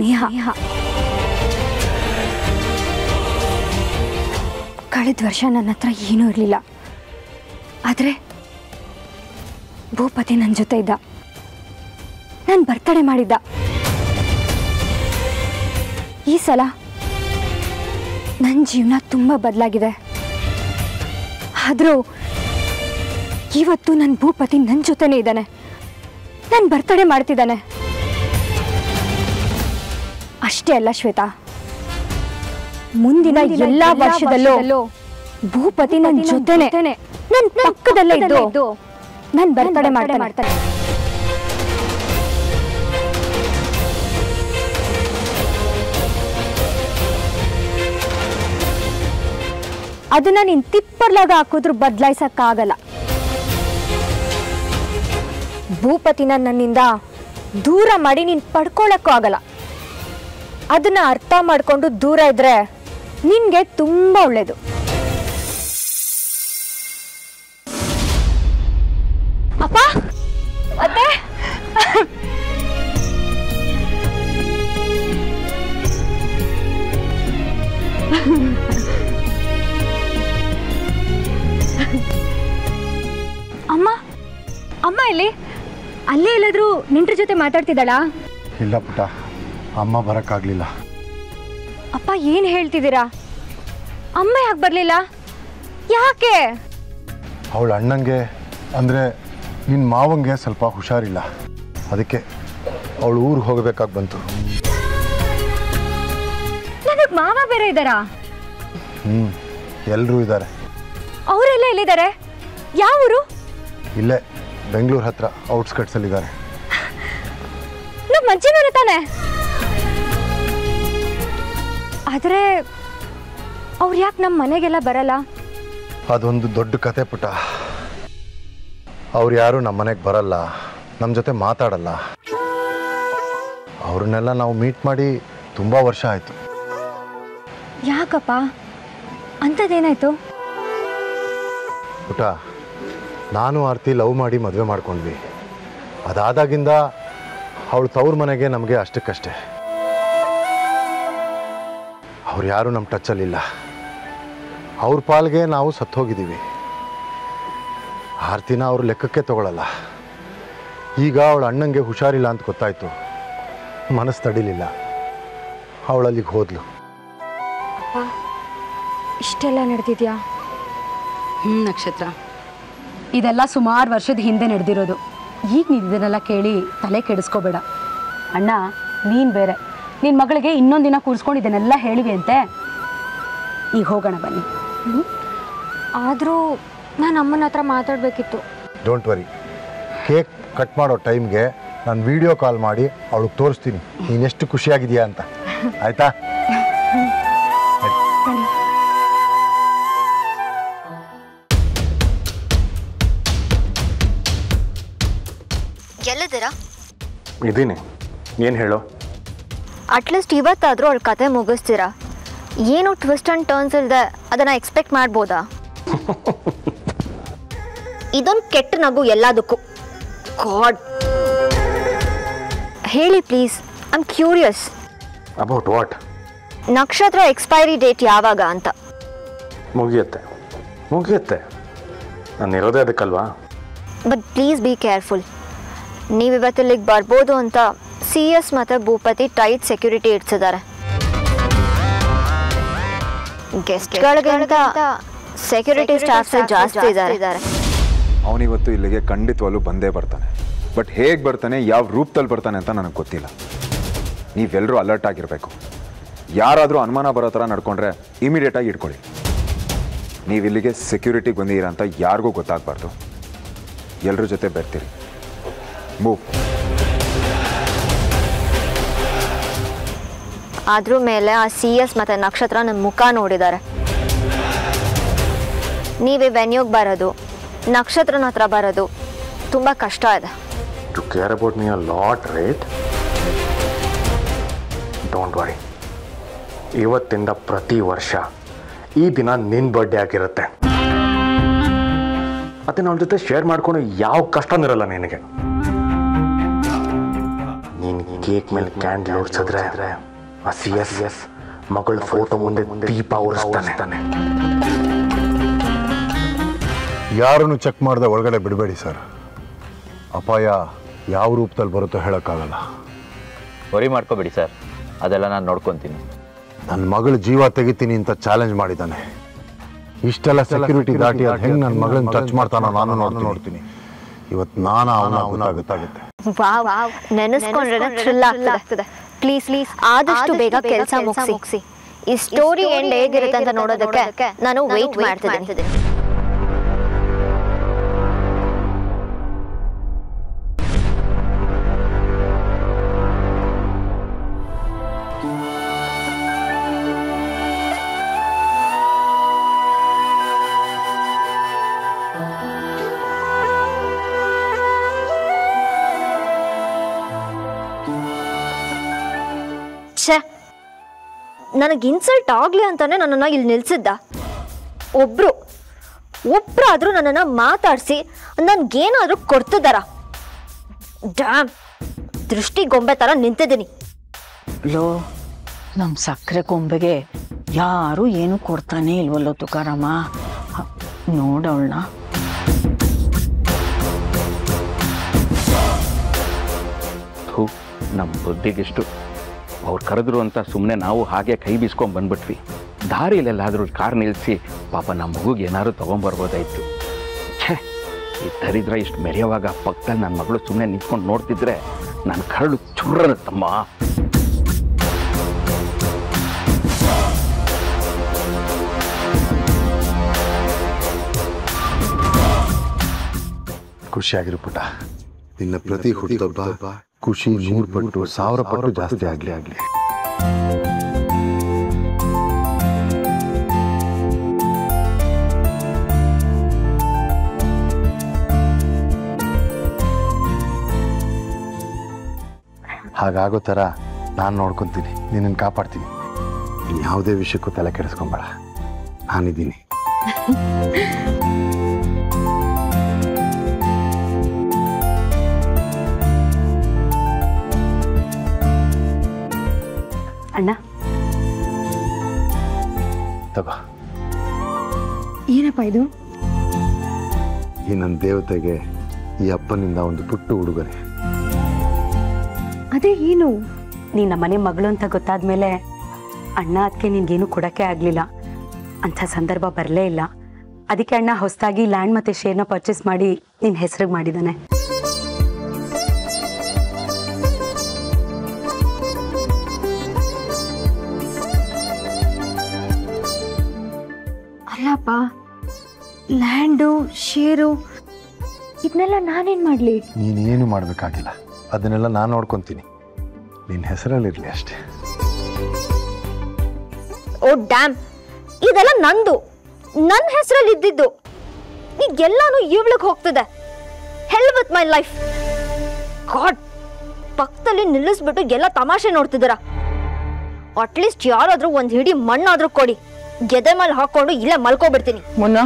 ಸ್ನೇಹ. ಕಳೆದ ವರ್ಷ ನನ್ನ ಹತ್ರ ಏನೂ ಇರಲಿಲ್ಲ, ಆದರೆ ಭೂಪತಿ ನನ್ನ ಜೊತೆ ಇದ್ದ. ನಾನು ಬರ್ತಡೇ ಮಾಡಿದ್ದ. ಈ ಸಲ ನನ್ನ ಜೀವನ ತುಂಬ ಬದಲಾಗಿದೆ. ಆದರೂ ಇವತ್ತು ನನ್ನ ಭೂಪತಿ ನನ್ನ ಜೊತೆನೇ ಇದ್ದಾನೆ. ನಾನು ಬರ್ತಡೇ ಮಾಡ್ತಿದ್ದಾನೆ. ಅಷ್ಟೇ ಅಲ್ಲ ಶ್ವೇತಾ, ಮುಂದಿನ ಎಲ್ಲ ವರ್ಷದಲ್ಲೂ ಭೂಪತಿ ನನ್ನ ಜೊತೆನೆ, ನನ್ನ ಪಕ್ಕದಲ್ಲೇ ಇದ್ದು ನಾನು ಬರ್ತಡೇ ಮಾಡ್ತಾನೆ. ಅದನ್ನ ನೀನ್ ತಿಪ್ಪರ್ಲಾಗ ಹಾಕಿದ್ರು ಬದಲಾಯಿಸಕ್ಕಾಗಲ್ಲ. ಭೂಪತಿನ ನನ್ನಿಂದ ದೂರ ಮಾಡಿ ನೀನ್ ಪಡ್ಕೊಳ್ಳಕ್ಕೂ ಆಗಲ್ಲ. ಅದನ್ನ ಅರ್ಥ ಮಾಡ್ಕೊಂಡು ದೂರ ಇದ್ರೆ ನಿನ್ಗೆ ತುಂಬಾ ಒಳ್ಳೇದು. ಅಪ್ಪ ಅತ್ತೆ, ಅಮ್ಮ ಅಮ್ಮ ಇಲ್ಲಿ ಅಲ್ಲೇ ಎಲ್ಲಾದ್ರೂ ನಿಂಟ್ರ ಜೊತೆ ಮಾತಾಡ್ತಿದ್ದಾಳಾ? ಇಲ್ಲ ಪುಟ್ಟ, ಅಮ್ಮ ಬರೋಕ್ಕಾಗಲಿಲ್ಲ. ಅಪ್ಪ ಏನು ಹೇಳ್ತಿದ್ದೀರಾ? ಅಮ್ಮ ಯಾಕೆ ಬರಲಿಲ್ಲ? ಯಾಕೆ? ಅವಳ ಅಣ್ಣಂಗೆ ಅಂದರೆ ನಿನ್ನ ಮಾವಂಗೆ ಸ್ವಲ್ಪ ಹುಷಾರಿಲ್ಲ, ಅದಕ್ಕೆ ಅವಳು ಊರಿಗೆ ಹೋಗಬೇಕಾಗಿ ಬಂತು. ನನಗೆ ಮಾವ ಬೇರೆ ಇದ್ದಾರಾ? ಎಲ್ಲರೂ ಇದ್ದಾರೆ. ಅವರೆಲ್ಲ ಎಲ್ಲಿದ್ದಾರೆ? ಯಾವ ಊರು? ಇಲ್ಲೇ ಬೆಂಗಳೂರು ಹತ್ರ ಔಟ್ಸ್ಕಟ್ಸಲ್ಲಿದ್ದಾರೆ. ನಮ್ಮ ಅಜ್ಜಿನವರು ತಾನೆ? ಆದರೆ ಅವ್ರು ಯಾಕೆ ನಮ್ಮ ಮನೆಗೆಲ್ಲ ಬರಲ್ಲ? ಅದೊಂದು ದೊಡ್ಡ ಕತೆ ಪುಟ್ಟ. ಅವ್ರು ಯಾರು ನಮ್ಮ ಮನೆಗೆ ಬರಲ್ಲ, ನಮ್ಮ ಜೊತೆ ಮಾತಾಡಲ್ಲ. ಅವ್ರನ್ನೆಲ್ಲ ನಾವು ಮೀಟ್ ಮಾಡಿ ತುಂಬ ವರ್ಷ ಆಯಿತು. ಯಾಕಪ್ಪ, ಅಂಥದ್ದೇನಾಯ್ತು? ಪುಟ್ಟ, ನಾನು ಆರ್ತಿ ಲವ್ ಮಾಡಿ ಮದುವೆ ಮಾಡ್ಕೊಂಡ್ವಿ. ಅದಾದಾಗಿಂದ ಅವಳು ತವ್ರ ಮನೆಗೆ ನಮಗೆ ಅಷ್ಟಕ್ಕಷ್ಟೇ. ಅವ್ರು ಯಾರು ನಮ್ಮ ಟಚ್ಚಲ್ಲಿಲ್ಲ. ಅವ್ರ ಪಾಲ್ಗೆ ನಾವು ಸತ್ತೋಗಿದ್ದೀವಿ. ಆರ್ತಿನ ಅವ್ರ ಲೆಕ್ಕಕ್ಕೆ ತಗೊಳ್ಳಲ್ಲ. ಈಗ ಅವಳ ಅಣ್ಣಂಗೆ ಹುಷಾರಿಲ್ಲ ಅಂತ ಗೊತ್ತಾಯ್ತು. ಮನಸ್ಸು ತಡಿಲಿಲ್ಲ, ಅವಳಲ್ಲಿಗೆ ಹೋದ್ಲು. ಇಷ್ಟೆಲ್ಲ ನಡೆದಿದ್ಯಾ? ನಕ್ಷತ್ರ, ಇದೆಲ್ಲ ಸುಮಾರು ವರ್ಷದ ಹಿಂದೆ ನಡೆದಿರೋದು. ಈಗ ನೀನು ಇದನ್ನೆಲ್ಲ ಕೇಳಿ ತಲೆ ಕೆಡಿಸ್ಕೋಬೇಡ. ಅಣ್ಣ ನೀನು ಬೇರೆ, ನಿನ್ನ ಮಗಳಿಗೆ ಇನ್ನೊಂದು ದಿನ ಕೂರಿಸ್ಕೊಂಡು ಇದನ್ನೆಲ್ಲ ಹೇಳಿವಿ ಅಂತೆ. ಈಗ ಹೋಗೋಣ ಬನ್ನಿ. ಆದರೂ ನಾನು ಅಮ್ಮನ ಹತ್ರ ಮಾತಾಡಬೇಕಿತ್ತು. ಡೋಂಟ್ ವರಿ, ಕೇಕ್ ಕಟ್ ಮಾಡೋ ಟೈಮ್ಗೆ ನಾನು ವಿಡಿಯೋ ಕಾಲ್ ಮಾಡಿ ಅವಳಿಗೆ ತೋರಿಸ್ತೀನಿ ನೀನೆಷ್ಟು ಖುಷಿಯಾಗಿದೆಯಾ ಅಂತ. ಆಯಿತಾ? ಎಲ್ಲಿದ್ದೀರಾ? ಇದೀನಿ. ಏನು ಹೇಳೋ? ಅಟ್ಲೀಸ್ಟ್ ಇವತ್ತಾದರೂ ಅವಳ ಕತೆ ಮುಗಿಸ್ತೀರಾ? ಏನು ಟ್ವಿಸ್ಟ್ ಆ್ಯಂಡ್ ಟರ್ನ್ಸ್ ಇಲ್ಲದೆ ಅದನ್ನು ಎಕ್ಸ್ಪೆಕ್ಟ್ ಮಾಡ್ಬೋದಾ? ಇದೊಂದು ಕೆಟ್ಟ ನಗು ಎಲ್ಲದಕ್ಕೂ. ಗಾಡ್, ಹೇಳಿ please, I am curious. About what? ನಕ್ಷತ್ರ ಎಕ್ಸ್ಪೈರಿ ಡೇಟ್ ಯಾವಾಗ ಅಂತ. ಮುಗಿಯುತ್ತೆ, ನಾನು ಇರೋದೇ ಅದಕ್ಕಲ್ವಾ. But please be careful. ನೀವು ಇವತ್ತಿಲ್ಲಿಗೆ ಬರ್ಬೋದು ಅಂತ CS ಮತ್ತು ಭೂಪತಿ ಟೈಟ್ ಸೆಕ್ಯೂರಿಟಿ ಇಡ್ಸಿದ್ದಾರೆ. ಗೆಸ್ಟ್ಗಳಿಗಿಂತ ಸೆಕ್ಯೂರಿಟಿ ಸ್ಟಾಫ್ಸ್ ಜಾಸ್ತಿ ಇದ್ದಾರೆ. ಅವನಿವತ್ತು ಇಲ್ಲಿಗೆ ಖಂಡಿತವಾಗ್ಲೂ ಬಂದೇ ಬರ್ತಾನೆ. ಬಟ್ ಹೇಗೆ ಬರ್ತಾನೆ, ಯಾವ ರೂಪದಲ್ಲಿ ಬರ್ತಾನೆ ಅಂತ ನನಗೆ ಗೊತ್ತಿಲ್ಲ. ನೀವೆಲ್ಲರೂ ಅಲರ್ಟ್ ಆಗಿರಬೇಕು. ಯಾರಾದರೂ ಅನುಮಾನ ಬರೋ ಥರ ನಡ್ಕೊಂಡ್ರೆ ಇಮಿಡಿಯೇಟಾಗಿ ಇಟ್ಕೊಳ್ಳಿ. ನೀವು ಇಲ್ಲಿಗೆ ಸೆಕ್ಯೂರಿಟಿಗೆ ಬಂದಿದ್ದೀರ ಅಂತ ಯಾರಿಗೂ ಗೊತ್ತಾಗಬಾರ್ದು. ಎಲ್ಲರ ಜೊತೆ ಬರ್ತೀರಿ. ಮೂವ್. ಅದ್ರ ಮೇಲೆ ಆ CS ಮತ್ತು ನಕ್ಷತ್ರ ನನ್ನ ಮುಖ ನೋಡಿದ್ದಾರೆ. ನೀವೇ ವೆನ್ಯೂಗೆ ಬರೋದು, ನಕ್ಷತ್ರನ ಹತ್ರ ಬರೋದು ತುಂಬ ಕಷ್ಟ ಇದೆ. To care about me a lot, right? Don't worry, ಇವತ್ತಿಂದ ಪ್ರತಿ ವರ್ಷ ಈ ದಿನ ನಿನ್ನ ಬರ್ಡೇ ಆಗಿರುತ್ತೆ. ಮತ್ತೆ ನನ್ನ ಜೊತೆ ಶೇರ್ ಮಾಡ್ಕೊಂಡು ಯಾವ ಕಷ್ಟನೂ ಇರಲ್ಲ ನಿನಗೆ. ನೀನು ಕೇಕ್ ಮೇಲೆ ಕ್ಯಾಂಡಲ್ ಓಡಿಸಿದ್ರೆ ಆ CS ಮಗಳ ಫೋಟೋ ಮುಂದೆ ದೀಪ ಉರಿಸ್ತಾನೆ. ಯಾರನ್ನು ಚೆಕ್ ಮಾಡದೆ ಒಳಗಡೆ ಬಿಡಬೇಡಿ ಸರ್. ಅಪಾಯ ಯಾವ ರೂಪದಲ್ಲಿ ಬರುತ್ತೋ ಹೇಳೋಕ್ಕಾಗಲ್ಲ. ವರಿ ಮಾಡ್ಕೋಬೇಡಿ ಸರ್, ಅದೆಲ್ಲ ನಾನು ನೋಡ್ಕೊತೀನಿ. ನನ್ನ ಮಗಳ ಜೀವ ತೆಗಿತೀನಿ ಅಂತ ಚಾಲೆಂಜ್ ಮಾಡಿದ್ದಾನೆ. ಇಷ್ಟೆಲ್ಲ ಸೆಕ್ಯೂರಿಟಿ ದಾಟಿ ಅದು ಹೆಂಗೆ ನನ್ನ ಮಗಳನ್ನ ಟಚ್ ಮಾಡ್ತಾನೋ ನಾನು ನೋಡ್ತೀನಿ. ಇವತ್ತು ನಾನು ಅವನ ಗೊತ್ತಾಗುತ್ತೆ. ನೆನೆಸ್ಕೊಂಡ್ರೆ ಥ್ರಿಲ್ ಆಗ್ತದೆ. ಪ್ಲೀಸ್ ಆದಷ್ಟು ಬೇಗ ಕೆಲಸ ಮುಗಿಸಿ. ಈ ಸ್ಟೋರಿ ಎಂಡ್ ಹೇಗಿರುತ್ತೆ ಅಂತ ನೋಡೋದಕ್ಕೆ ನಾನು ವೇಟ್ ಮಾಡ್ತಿದ್ದೀನಿ. ನನಗೆ ಇನ್ಸಲ್ಟ್ ಆಗ್ಲಿ ಅಂತಾನೆ ನನ್ನನ್ನು ಇಲ್ಲಿ ನಿಲ್ಸಿದ್ದ. ಒಬ್ರಾದ್ರೂ ನನ್ನನ್ನು ಮಾತಾಡಿಸಿ ನನ್ಗೇನಾದ್ರೂ ಕೊಡ್ತಿದ್ದಾರ? ಡ್ಯಾಮ್, ದೃಷ್ಟಿ ಗೊಂಬೆ ತರ ನಿಂತಿದ್ದೀನಿ. ಲೋ, ನಮ್ಮ ಸಕ್ಕರೆ ಗೊಂಬೆಗೆ ಯಾರು ಏನು ಕೊಡ್ತಾನೆ ಇಲ್ವಲ್ಲೋ ತುಕಾರಮ್ಮ. ನೋಡವಳನ್ನ. ನಮ್ಮ ಬುದ್ಧಿಗಿಷ್ಟು. ಅವ್ರು ಕರೆದ್ರು ಅಂತ ಸುಮ್ಮನೆ ನಾವು ಹಾಗೆ ಕೈ ಬೀಸ್ಕೊಂಡು ಬಂದ್ಬಿಟ್ವಿ. ದಾರಿಯಲ್ಲೆಲ್ಲಾದರೂ ಕಾರ್ ನಿಲ್ಲಿಸಿ ಪಾಪ ನಮ್ಮ ಮಗುಗೆ ಏನಾದ್ರು ತೊಗೊಂಬರ್ಬೋದಾಯ್ತು. ಛೇ, ಈ ದರಿದ್ರ ಇಷ್ಟು ಮೆರೆಯುವಾಗ ಪಕ್ಕದಲ್ಲಿ ನನ್ನ ಮಗಳು ಸುಮ್ಮನೆ ನಿಂತ್ಕೊಂಡು ನೋಡ್ತಿದ್ರೆ ನನ್ನ ಕರಳು ಚುರ್ರನತ್ತಮ್ಮ. ಖುಷಿಯಾಗಿರು ಪುಟ. ನಿನ್ನ ಪ್ರತಿ ಹುಟ್ಟುಹಬ್ಬ ಖುಷಿ 100 ಪಟ್ಟು 1000 ಪಟ್ಟು ಜಾಸ್ತಿ ಆಗಲಿ. ಹಾಗಾಗೋ ಥರ ನಾನು ನೋಡ್ಕೊತೀನಿ, ನಿನ್ನನ್ನು ಕಾಪಾಡ್ತೀನಿ. ನೀನು ಯಾವುದೇ ವಿಷಯಕ್ಕೂ ತಲೆ ಕೆಡಿಸ್ಕೊಂಬೇಡ, ನಾನಿದ್ದೀನಿ. ಅಣ್ಣ, ತಗೋ. ಏನಪ್ಪ ಇದು? ಈ ನನ್ನ ದೇವತೆಗೆ ಈ ಅಪ್ಪನಿಂದ ಒಂದು ಪುಟ್ಟ ಉಡುಗೊರೆ. ಅದೇ ಏನು? ನೀನು ನಮ್ಮನೆ ಮಗಳು ಅಂತ ಗೊತ್ತಾದ್ಮೇಲೆ ಅಣ್ಣ ಅದಕ್ಕೆ ನಿನ್ಗೇನು ಕೊಡೋಕ್ಕೆ ಆಗಲಿಲ್ಲ. ಅಂಥ ಸಂದರ್ಭ ಬರಲೇ ಇಲ್ಲ. ಅದಕ್ಕೆ ಅಣ್ಣ ಹೊಸದಾಗಿ ಲ್ಯಾಂಡ್ ಮತ್ತು ಶೇರ್ನ ಪರ್ಚೇಸ್ ಮಾಡಿ ನಿನ್ನ ಹೆಸರಿಗೆ ಮಾಡಿದ್ದಾನೆ. ಅಲ್ಲಪ್ಪ, ಲ್ಯಾಂಡು ಶೇರು ಇದನ್ನೆಲ್ಲ ನಾನೇನು ಮಾಡಲಿ? ನೀನೇನು ಮಾಡಬೇಕಾಗಿಲ್ಲ, ಅದನ್ನೆಲ್ಲ ನಾನು ನೋಡ್ಕೊತೀನಿ. ನಿನ್ನ ಹೆಸರಲ್ಲಿರಲಿ ಅಷ್ಟೇ. ಓ ಡ್ಯಾಮ್, ಇದೆಲ್ಲ ನಂದು, ನನ್ನ ಹೆಸರಲ್ಲಿ ಇದ್ದಿದ್ದು. ಈಗೆಲ್ಲಾನು ಇವಳಿಗೆ ಹೋಗ್ತದೆ. ಹೆಲ್ ವಿತ್ ಮೈ ಲೈಫ್. ಗಾಡ್, ಪಕ್ಕದಲ್ಲಿ ನಿಲ್ಲಿಸ್ಬಿಟ್ಟು ಎಲ್ಲ ತಮಾಷೆ ನೋಡ್ತಿದ್ದೀರಾ. ಅಟ್ಲೀಸ್ಟ್ ಯಾರಾದ್ರೂ ಒಂದು ಹಿಡಿ ಮಣ್ಣಾದ್ರೂ ಕೊಡಿ. ಗೆದೆ ಮೇಲೆ ಹಾಕೊಂಡು ಇಲ್ಲೇ ಮಲ್ಕೋಬಿಡ್ತೀನಿ. ಮುನ್ನ,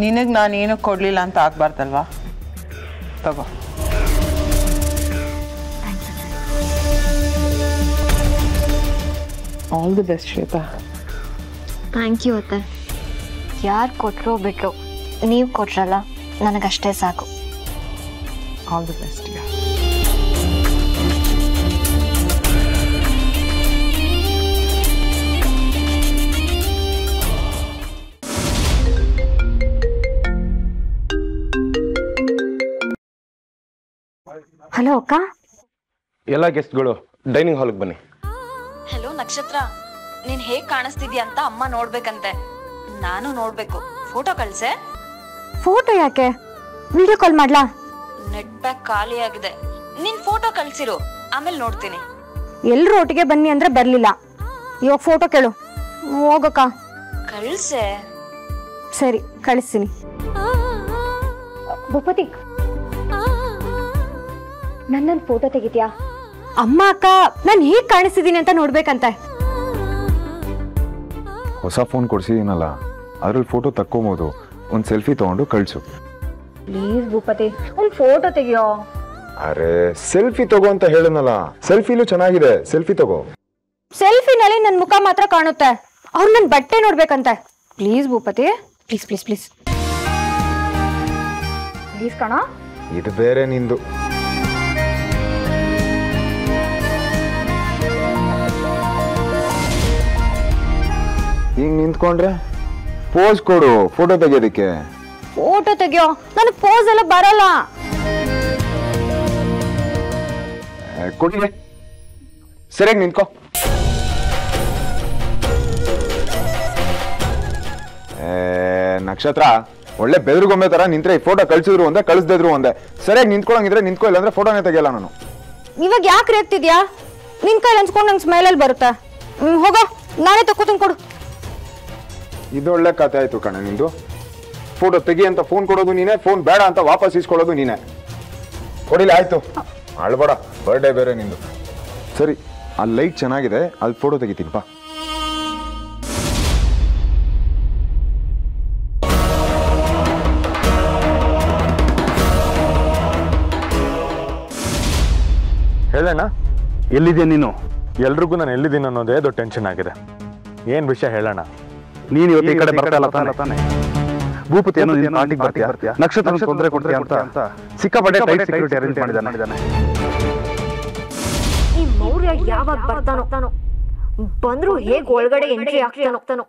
ನಿನಗೆ ನಾನೇನು ಕೊಡ್ಲಿಲ್ಲ ಅಂತ ಆಗ್ಬಾರ್ದಲ್ವಾ? ತಗೋ. All the best Shweta. Thank you ಅತ್ತೆ. ಯಾರು ಕೊಟ್ಟರೋ ಬಿಟ್ರು, ನೀವು ಕೊಟ್ರಲ್ಲ, ನನಗಷ್ಟೇ ಸಾಕು. All the best. ಹಲೋ ಅಕ್ಕ. ಎಲ್ಲ ಗೆಸ್ಟ್ಗಳು ಡೈನಿಂಗ್ ಹಾಲ್ಗೆ ಬನ್ನಿ. ಹಲೋ ನಕ್ಷತ್ರ, ನೀನ್ ಹೇಗ್ ಕಾಣಿಸ್ತಿದ್ಯಾ ಅಂತ ಅಮ್ಮ ನೋಡ್ಬೇಕಂತೆ. ನಾನು ನೋಡ್ಬೇಕು. ಫೋಟೋ ಕಳ್ಸೆ. ಫೋಟೋ ಯಾಕೆ? ವಿಡಿಯೋ ಕಾಲ್ ಮಾಡ್ಲಾ? ನೆಟ್ ಪ್ಯಾಕ್ ಖಾಲಿ ಆಗಿದೆ. ನಿನ್ ಫೋಟೋ ಕಳ್ಸಿರು, ಆಮೇಲೆ ನೋಡ್ತೀನಿ. ಎಲ್ರು ಒಟ್ಟಿಗೆ ಬನ್ನಿ ಅಂದ್ರೆ ಬರ್ಲಿಲ್ಲ. ಇವಾಗ ಫೋಟೋ ಕೇಳು. ಹೋಗಕ್ಕ. ಕಳ್ಸೆ. ಸರಿ, ಕಳಿಸ್ತೀನಿ. ಭೂಪತಿ, ನನ್ನನ್ನು ಫೋಟೋ ತೆಗಿತ್ಯಾ? ಅಮ್ಮ ಅಕ್ಕ ನಾನು ಹೇಗೆ ಕಾಣಿಸ್ತಿದ್ದೀನಿ ಅಂತ ನೋಡ್ಬೇಕಂತೆ. ಹೊಸ ಫೋನ್ ಕೊಡ್ಸಿದ್ದೀನಲ್ಲ, ಅದ್ರಲ್ಲಿ ಫೋಟೋ ತಕ್ಕೊಬೋದು. ಒಂದು ಸೆಲ್ಫಿ ತೊಗೊಂಡು ಕಳಿಸು. ಪ್ಲೀಸ್ ಭೂಪತಿ ಒಂದು ಫೋಟೋ ತೆಗಿಯೋ. ಅರೆ ಸೆಲ್ಫಿ ತಗೋ ಅಂತ ಹೇಳನಲ್ಲ, ಸೆಲ್ಫಿಲೂ ಚೆನ್ನಾಗಿದೆ, ಸೆಲ್ಫಿ ತಗೋ. ಸೆಲ್ಫಿನಲ್ಲಿ ನನ್ನ ಮುಖ ಮಾತ್ರ ಕಾಣುತ್ತೆ, ಅವ್ರು ನನ್ನ ಬಟ್ಟೆ ನೋಡ್ಬೇಕಂತೆ. Please Bhupathi, please please please please ಕಣ. ಇದು ಬೇರೆ ನಿಂದು. ಹಿಂಗ್ ನಿಂತ್ಕೊಂಡ್ರೆ ಪೋಸ್ ಕೊಡು ಫೋಟೋ ತೆಗಿಯೋದಕ್ಕೆ. ಫೋಟೋ ತೆಗಿಯೋ, ನನಗೆ ಪೋಸ್ ಎಲ್ಲ ಬರಲ್ಲ. ಕೊಡಿ, ಸರಿಯಾಗಿ ನಿಂತ್ಕೋ. ನಕ್ಷತ್ರ ಒಳ್ಳೆ ಬೆದರುಗೊಂಬೆ ತರ ನಿಂತ್ರೆ ಈ ಫೋಟೋ ಕಳ್ಸಿದ್ರು ಒಂದೇ ಕಳಿಸ್ದಿದ್ರು ಒಂದೇ. ಸರಿಯಾಗಿ ನಿಂತ್ಕೊಳಂಗಿದ್ರೆ ನಿಂತ್ಕೋ, ಇಲ್ಲಾಂದ್ರೆ ಫೋಟೋನೇ ತೆಗಿಯಲ್ಲ ನಾನು. ಇವಾಗ ಯಾಕೆ ರೇಗ್ತಿದ್ಯಾ? ನಿನ್ ಕೈಲಿ ಹಂಚ್ಕೊಂಡು ನಂಗೆ ಸ್ಮೈಲಲ್ಲಿ ಬರುತ್ತೆ. ಹೋಗೋ, ನಾನೇ ತಕ್ಕೋತೀನಿ, ಕೊಡು. ಇದೊಳ್ಳೆ ಕತೆ ಆಯ್ತು ಕಣ ನಿಂದು. ಫೋಟೋ ತೆಗಿ ಅಂತ ಫೋನ್ ಕೊಡೋದು ನೀನೆ, ಫೋನ್ ಬೇಡ ಅಂತ ವಾಪಸ್ ಇಸ್ಕೊಳ್ಳೋದು ನೀನೆ. ಕೊಡಿಲ್ಲ, ಆಯ್ತು, ಅಳ್ಬೇಡ, ಬರ್ಡೇ ಬೇರೆ ನಿಂದು. ಸರಿ, ಆ ಲೈಟ್ ಚೆನ್ನಾಗಿದೆ, ಅಲ್ಲಿ ಫೋಟೋ ತೆಗಿತೀನಿ ಬಾ. ಹೇಳಣ್ಣ, ಎಲ್ಲಿದ್ಯಾ ನೀನು? ಎಲ್ರಿಗೂ ನಾನು ಎಲ್ಲಿದ್ದೀನಿ ಅನ್ನೋದೇ ದೊಡ್ಡ ಟೆನ್ಷನ್ ಆಗಿದೆ. ಏನ್ ವಿಷಯ ಹೇಳೋಣ? ನೀನು ಇವತ್ತು ಈ ಕಡೆ ಬರ್ತಾ ತಾನೆ? ಭೂಪತಿ ಏನೋ ನೀನು ಪಾರ್ಟಿಗೆ ಬರ್ತೀಯಾ, ನಕ್ಷತ್ರ ತೊಂದರೆ ಕೊಡ್ತೀಯ ಅಂತ ಸಿಕ್ಕಾಪಟ್ಟೆ ಟೈಟ್ ಸೆಕ್ಯೂರಿಟಿ ಅರೇಂಜ್ ಮಾಡಿದ್ದಾನೆ. ಈ ಮೌರ್ಯ ಯಾವಾಗ ಬರ್ತಾನೋ, ಬಂದ್ರು ಹೇಗ್ ಒಳಗಡೆ ಎಂಟ್ರಿ ಆಗ್ತಾನೋ,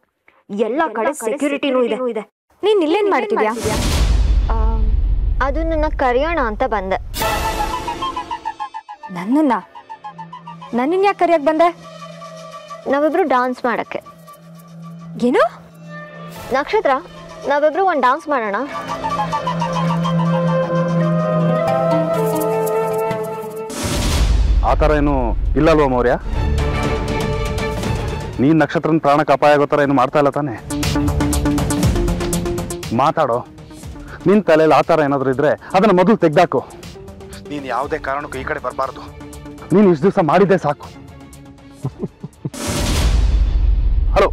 ಎಲ್ಲ ಕಡೆ ಸೆಕ್ಯೂರಿಟಿನೂ ಇದೆ. ನೀನ್ ಇಲ್ಲೇನ್ ಮಾಡ್ತಿದ್ಯಾ? ಅದು ನನ್ನ ಕರೆಯೋಣ ಅಂತ ಬಂದೆ. ನನ್ನನ್ನ ಯಾಕೆ ಕರಿಯಕ್ ಬಂದೆ? ನಾವಿಬ್ರು ಡಾನ್ಸ್ ಮಾಡಕ್ಕೆ. ಏನು? ನಕ್ಷತ್ರ, ನಾವಿಬ್ರು ಒಂದು ಡಾನ್ಸ್ ಮಾಡೋಣ. ಆ ಥರ ಏನು ಇಲ್ಲಲ್ವ ಮೌರ್ಯ? ನೀನ್ ನಕ್ಷತ್ರನ ಪ್ರಾಣಕ್ಕೆ ಅಪಾಯ ಆಗೋ ಥರ ಏನು ಮಾಡ್ತಾ ಇಲ್ಲ ತಾನೆ? ಮಾತಾಡೋ. ನಿನ್ ತಲೆಯಲ್ಲಿ ಆ ಥರ ಏನಾದರೂ ಇದ್ರೆ ಅದನ್ನ ಮೊದಲು ತೆಗ್ದಾಕು. ನೀನು ಯಾವುದೇ ಕಾರಣಕ್ಕೂ ಈ ಕಡೆ ಬರಬಾರ್ದು. ನೀನು ಇಷ್ಟು ದಿವಸ ಮಾಡಿದ್ದೆ ಸಾಕು. ಹಲೋ.